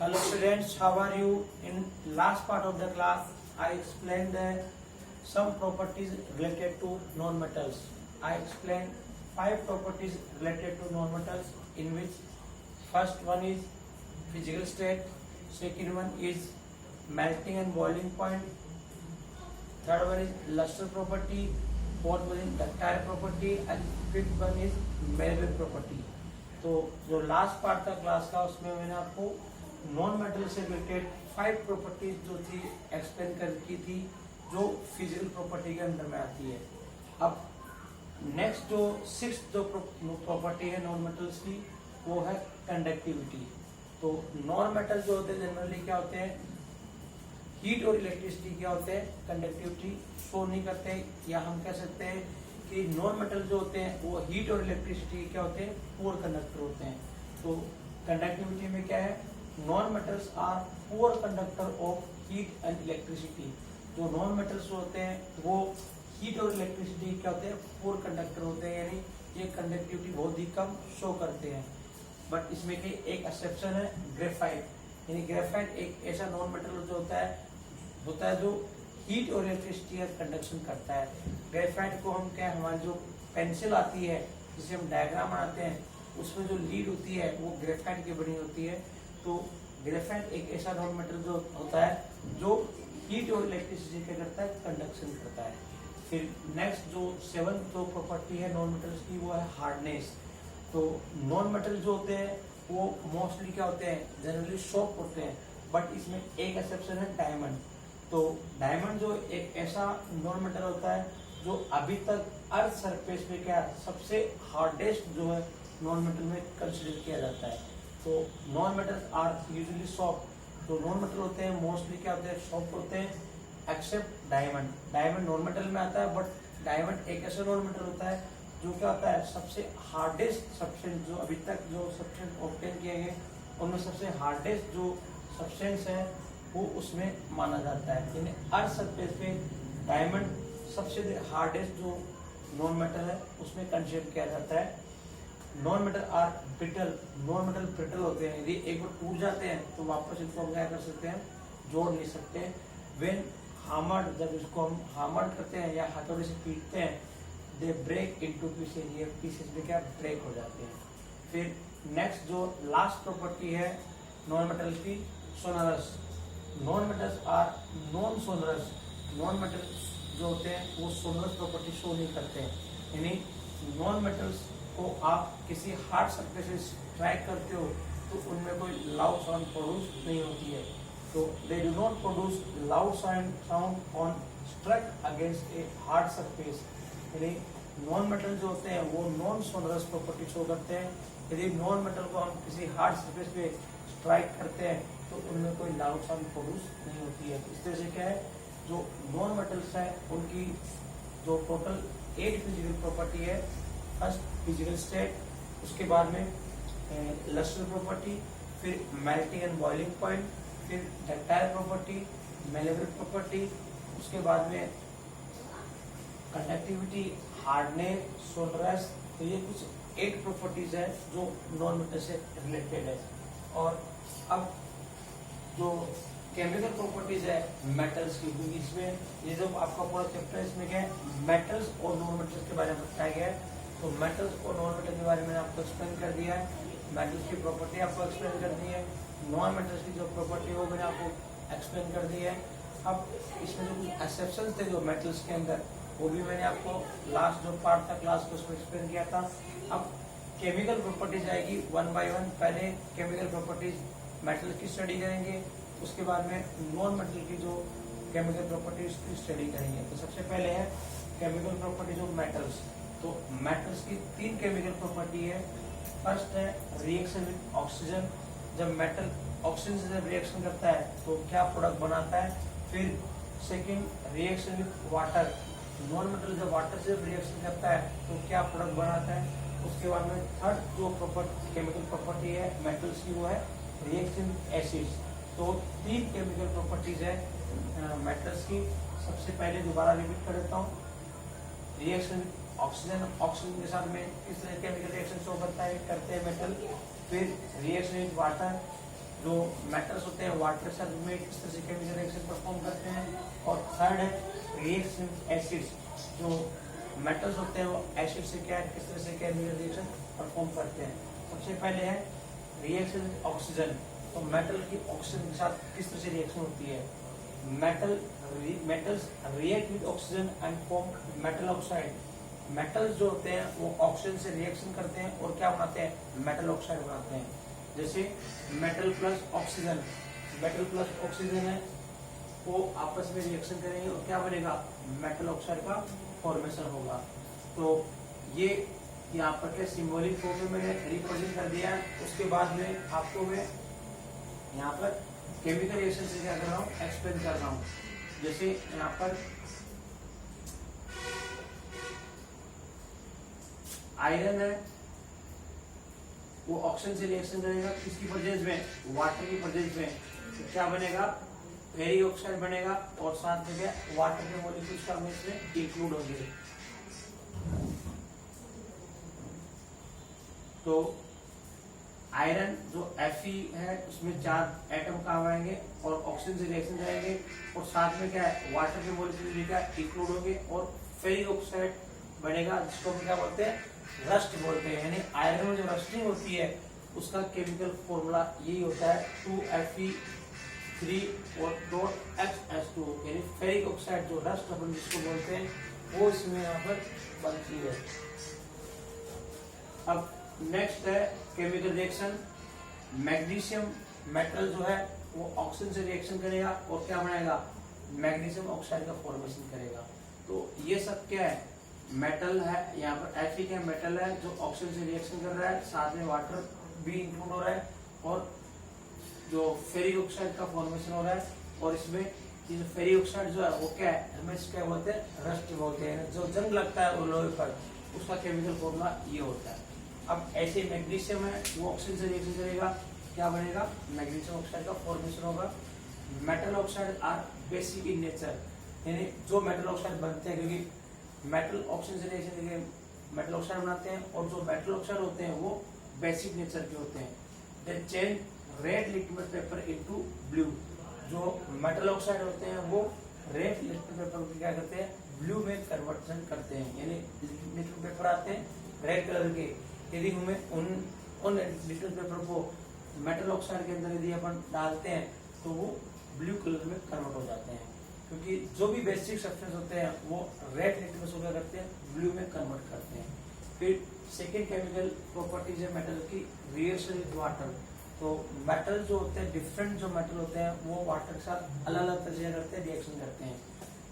Hello students, how are you? In last part of the class, I explained some properties related to non-metals. I explained 5 properties related to non-metals, in which first one is physical state, second one is melting and boiling point, third one is luster property, fourth one is ductile property and fifth one is malleable property. तो जो last part था class का उसमें मैंने आपको non metal से related 5 properties जो थी एक्सप्लेन कर की थी जो फिजिकल प्रॉपर्टी के अंदर में आती है। अब नेक्स्ट जो 6th जो प्रॉपर्टी है नॉन मेटल्स की वो है कंडक्टिविटी। तो नॉन मेटल जो होते हैं जनरली क्या होते हैं, हीट और इलेक्ट्रिसिटी क्या होते हैं, कंडक्टिविटी शो नहीं करते, या हम कह सकते हैं कि नॉन मेटल जो होते हैं वो हीट और इलेक्ट्रिसिटी क्या होते हैं, पुअर कंडक्टर होते हैं। तो कंडक्टिविटी में क्या है, non metals are poor conductor of heat and electricity. जो नॉन मेटल्स होते हैं वो हीट और इलेक्ट्रिसिटी क्या होते हैं, पुअर कंडक्टर होते हैं, यानी ये कंडक्टिविटी बहुत ही कम शो करते हैं। बट इसमें के एक एक्सेप्शन है, ग्रेफाइट। यानी ग्रेफाइट एक ऐसा नॉन मेटल जो होता है जो हीट और इलेक्ट्रिसिटी का कंडक्शन करता है। ग्रेफाइट को हम क्या, हमारी जो पेंसिल आती है जिसे हम डायग्राम बनाते हैं उसमें जो लीड होती है वो ग्रेफाइट की बनी होती है। तो ग्रेफाइट एक ऐसा नॉन मेटल जो होता है जो हीट और इलेक्ट्रिसिटी क्या करता है, कंडक्शन करता है। फिर नेक्स्ट जो 7th जो प्रॉपर्टी है नॉन मेटल्स की वो है हार्डनेस। तो नॉन मेटल जो होते हैं वो मोस्टली क्या होते हैं, जनरली सॉफ्ट होते हैं, बट इसमें एक एक्सेप्शन है, डायमंड। तो डायमंड जो एक ऐसा नॉन मेटल होता है जो अभी तक अर्थ सरफेस पे क्या सबसे हार्डेस्ट जो है नॉन मेटल में कंसिडर किया जाता है। तो non metals are usually soft. जो नॉन मेटल होते हैं मोस्टली क्या होते हैं, सॉफ्ट होते हैं, except diamond. Diamond non metal में आता है, बट डायमंड एक ऐसा नॉन मेटल होता है जो क्या होता है, सबसे हार्डेस्ट सब्सटेंस जो अभी तक जो सब्सटेंस ऑब्टेन किए गए उनमें सबसे हार्डेस्ट जो सब्सटेंस है वो उसमें माना जाता है। यानी अर्थ सरफेस पे डायमंड सबसे हार्डेस्ट जो नॉन मेटल है उसमें कंसिडर किया जाता है। Non metal are brittle. Non metal brittle होते हैं, यदि एक बार टूट जाते हैं तो वापस इनको हम क्या कर सकते हैं, जोड़ नहीं सकते। व्हेन हामर्ड, जब इसको हम हामर्ड करते हैं या हथौड़े से पीटते हैं, दे ब्रेक इनटू पीसेज, ये पीसेज में क्या ब्रेक हो जाते हैं। फिर नेक्स्ट जो लास्ट प्रॉपर्टी है नॉन मेटल की, sonorous. Non metals are non sonorous. Non metals जो होते हैं वो सोनरस प्रॉपर्टी शो नहीं करते हैं। यानी नॉन मेटल्स को आप किसी हार्ड सरफेस से स्ट्राइक करते हो तो उनमें कोई लाउड साउंड प्रोड्यूस नहीं होती है। तो they do not produce loud sound on struck against a hard surface. यानी नॉन मेटल जो होते हैं वो नॉन सोनरस प्रॉपर्टी शो करते हैं। यदि नॉन मेटल को हम किसी हार्ड सरफेस पे स्ट्राइक करते हैं तो उनमें कोई लाउड साउंड प्रोड्यूस नहीं होती है। इस तरह से क्या है, जो नॉन मेटल्स है उनकी जो टोटल 8 फिजिकल प्रॉपर्टी है। फर्स्ट फिजिकल स्टेट, उसके बाद में लस्टर प्रॉपर्टी, फिर मेल्टिंग एंड बॉइलिंग पॉइंट, फिर डक्टाइल प्रॉपर्टी, मेलेबल प्रॉपर्टी, उसके बाद में कंडक्टिविटी, हार्डनेस, सोनरस। तो ये कुछ 8 प्रॉपर्टीज है जो नॉन मेटल से रिलेटेड है। और अब जो केमिकल प्रॉपर्टीज है मेटल्स की, क्योंकि इसमें ये जो आपका पूरा चैप्टर इसमें क्या है, मेटल्स और नॉन मेटल्स के बारे में बताया गया है। तो मेटल्स और नॉन मेटल के बारे में आपको एक्सप्लेन कर दिया है, मेटल्स की प्रॉपर्टी आपको एक्सप्लेन कर दी है, नॉन मेटल्स की जो प्रॉपर्टी है वो मैंने आपको एक्सप्लेन कर दी है। अब इसमें जो कुछ एक्सेप्शन थे जो मेटल्स के अंदर वो भी मैंने आपको लास्ट जो पार्ट था क्लास को उसमें एक्सप्लेन किया था। अब केमिकल प्रॉपर्टीज आएगी 1 by 1। पहले केमिकल प्रॉपर्टीज मेटल की स्टडी करेंगे, उसके बाद में नॉन मेटल की जो केमिकल प्रॉपर्टीज की स्टडी करेंगे। तो सबसे पहले है केमिकल प्रॉपर्टीज ऑफ मेटल्स। तो मेटल्स की 3 केमिकल प्रॉपर्टी है। फर्स्ट है रिएक्शन विद ऑक्सीजन। जब मेटल ऑक्सीजन से जब रिएक्शन करता है तो क्या प्रोडक्ट बनाता है। फिर second reaction with water. Non metal जब वाटर से रिएक्शन करता है तो क्या प्रोडक्ट बनाता है। उसके बाद में थर्ड जो केमिकल प्रॉपर्टी है मेटल्स की वो है रिएक्शन विद एसिड्स। तो 3 केमिकल प्रॉपर्टीज है मेटल्स की। सबसे पहले दोबारा रिपीट कर देता हूँ, रिएक्शन विद ऑक्सीजन, ऑक्सीजन के साथ में किस तरह केमिकल रिएक्शन शो करता है, करते हैं मेटल। फिर रिएक्शन विद वाटर, जो मेटल्स होते हैं वाटर के साथ में किस तरह से केमिकल रिएक्शन परफॉर्म करते हैं, और थर्ड है रिएक्शन एसिड्स, जो मेटल्स होते हैं वो एसिड से क्या किस तरह से केमिकल रिएक्शन परफॉर्म करते हैं। सबसे पहले है रिएक्शन ऑक्सीजन, तो मेटल की ऑक्सीजन के साथ किस तरह से रिएक्शन होती है। Metals react with oxygen and form metal oxide. Metals जो होते हैं वो ऑक्सीजन से रिएक्शन करते हैं और क्या बनाते हैं, मेटल ऑक्साइड बनाते हैं। जैसे metal plus oxygen, metal plus oxygen है वो आपस में रिएक्शन करेंगे और क्या बनेगा, मेटल ऑक्साइड का फॉर्मेशन होगा। तो ये यहाँ पर क्या सिंबॉलिक फॉर्म में मैंने रिप्रेजेंट कर दिया है। उसके बाद में आपको मैं यहाँ पर केमिकल रिएक्शन से क्या कर रहा हूँ, एक्सप्लेन कर रहा हूँ। जैसे यहाँ पर आयरन है वो ऑक्सीजन से रिएक्शन करेगा किसकी प्रेजेंस में, वाटर की प्रेजेंस में, तो क्या बनेगा, फेरिक ऑक्साइड बनेगा और साथ में क्या वाटर के मॉलिक्यूल्स का इसमें इंक्लूड होंगे। तो आयरन जो Fe है उसमें 4 एटम काम आएंगे और ऑक्सीजन से रिएक्शन करेंगे और साथ में क्या है वाटर के मॉलिक्यूल भी क्या इंक्लूड होंगे और फेरिक ऑक्साइड बनेगा जिसको हम क्या बोलते हैं, रस्ट बोलते हैं। यानी आयरन में जो रस्टिंग होती है उसका केमिकल फॉर्मूला यही होता है 2Fe3 और .H2, यानी फेरिक ऑक्साइड जो रस्ट अपन जिसको बोलते हैं वो इसमें यहाँ पर बनती है। अब नेक्स्ट है केमिकल रिएक्शन। मैग्नीशियम मेटल जो है वो ऑक्सीजन से रिएक्शन करेगा और क्या बनाएगा, मैग्नीशियम ऑक्साइड का फॉर्मेशन करेगा। तो ये सब क्या है, मेटल है, यहाँ पर Fe क्या मेटल है जो ऑक्सीजन से रिएक्शन कर रहा है, साथ में वाटर भी इंक्लूड हो रहा है और जो फेरिक ऑक्साइड का फॉर्मेशन हो रहा है। और इसमें ये फेरिक ऑक्साइड जो है वो क्या है, हमें क्या बोलते हैं, रस्ट बोलते हैं। जो जंग लगता है वो लोहे पर उसका केमिकल फॉर्मूला ये होता है। अब ऐसे मैग्नीशियम है वो ऑक्सीजन से रिएक्शन करेगा, क्या बनेगा, मैग्नीशियम ऑक्साइड का फॉर्मेशन होगा। Metal oxide are basic in nature, यानी जो मेटल ऑक्साइड बनते हैं, क्योंकि मेटल ऑक्सीजन से रिएक्शन करके मेटल ऑक्साइड बनाते हैं और जो मेटल ऑक्साइड होते हैं वो बेसिक नेचर के होते हैं। दे change red liquid paper into blue. जो मेटल ऑक्साइड होते हैं वो रेड लिक्विड पेपर को क्या करते हैं, ब्लू में कन्वर्जन करते हैं। यानी लिक्विड पेपर आते हैं रेड कलर के, यदि हमें उन लिक्विड पेपर को मेटल ऑक्साइड के अंदर यदि अपन डालते हैं तो वो ब्लू कलर में कन्वर्ट हो जाते हैं, क्योंकि जो भी बेसिक सब्सटेंस होते हैं वो रेड लिक्विड को क्या करते हैं, ब्लू में कन्वर्ट करते हैं। फिर सेकेंड केमिकल प्रॉपर्टीज है मेटल की, रिएक्शन विद वाटर। तो मेटल जो होते हैं, डिफरेंट जो मेटल होते हैं वो वाटर के साथ अलग अलग तरह से करते हैं, रिएक्शन करते हैं।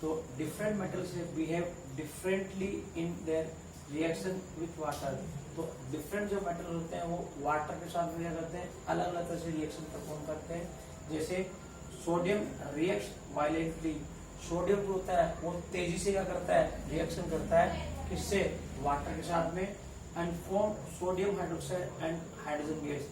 तो different metals behave differently in their reaction with water. तो डिफरेंट जो मेटल होते हैं वो वाटर के साथ में क्या करते हैं, अलग अलग तरह से रिएक्शन परफॉर्म करते हैं। जैसे सोडियम रिएक्ट्स वायलेंटली, सोडियम जो होता है वो तेजी से क्या करता है, रिएक्शन करता है किससे, वाटर के साथ में, and form sodium hydroxide and hydrogen gas.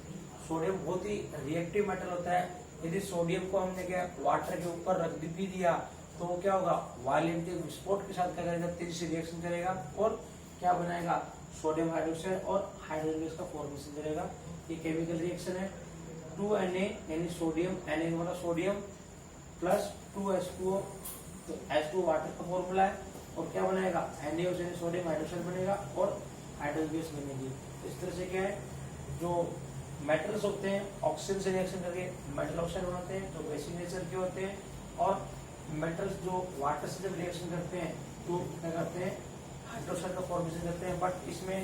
Sodium बहुत ही रिएक्टिव मेटल होता है, यदि सोडियम को हमने क्या वाटर के ऊपर रख भी दिया तो वो क्या होगा, वायलेंटली विस्फोट के साथ क्या करेगा, तेजी से रिएक्शन करेगा और क्या बनाएगा, सोडियम हाइड्रोक्साइड और हाइड्रोजन गैस का फॉर्मेशन करेगा। ये केमिकल रिएक्शन है। 2Na यानी सोडियम, Na वाला सोडियम प्लस 2H2O, तो H2O वाटर का फॉर्मूला है और क्या बनाएगा, NaOH यानी सोडियम हाइड्रोक्साइड बनेगा और हाइड्रोजन गैस बनेगी। इस तरह से क्या है, जो मेटल्स होते हैं ऑक्सीजन से रिएक्शन करके मेटल ऑक्साइड बनाते हैं जो बेसिक नेचर के होते हैं, और मेटल्स जो वाटर से जब रिएक्शन करते हैं तो क्या करते हैं, हाइड्रोक्साइड का फॉर्मेशन करते हैं। बट इसमें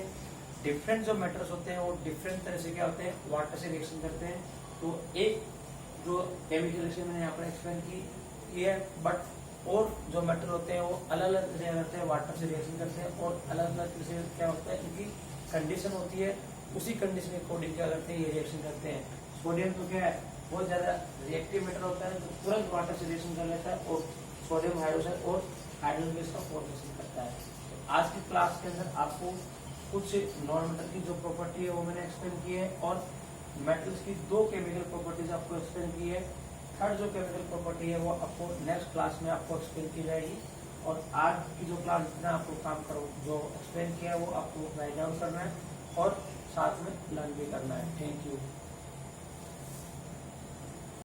डिफरेंट जो मेटल्स होते हैं वो डिफरेंट तरह से क्या होते हैं, वाटर से रिएक्शन करते हैं। तो एक जो केमिकल रिएक्शन मैंने यहाँ पर एक्सप्लेन की है, बट और जो मेटल होते हैं वो अलग अलग तरह से करते हैं, वाटर से रिएक्शन करते हैं और अलग अलग तरह से क्या होता है, इनकी कंडीशन होती है, उसी कंडीशन के अकॉर्डिंग क्या करते हैं, ये रिएक्शन करते हैं। सोडियम तो क्या है, बहुत ज्यादा रिएक्टिव मेटल होता है जो तुरंत वाटर से रिएक्शन कर लेता है और सोडियम हाइड्रोक्साइड और हाइड्रोजन गैस का फॉर्मेशन करता है। तो आज की क्लास के अंदर आपको कुछ नॉन मेटल की जो प्रॉपर्टी है वो मैंने एक्सप्लेन की है और मेटल्स की 2 केमिकल प्रॉपर्टीज आपको एक्सप्लेन की है। थर्ड जो केमिकल प्रॉपर्टी है वो आपको नेक्स्ट क्लास में आपको एक्सप्लेन की जाएगी। और आज की जो क्लास जितना आपको काम करो जो एक्सप्लेन किया है वो आपको राइट डाउन करना है और साथ में लर्न भी करना है। Thank you.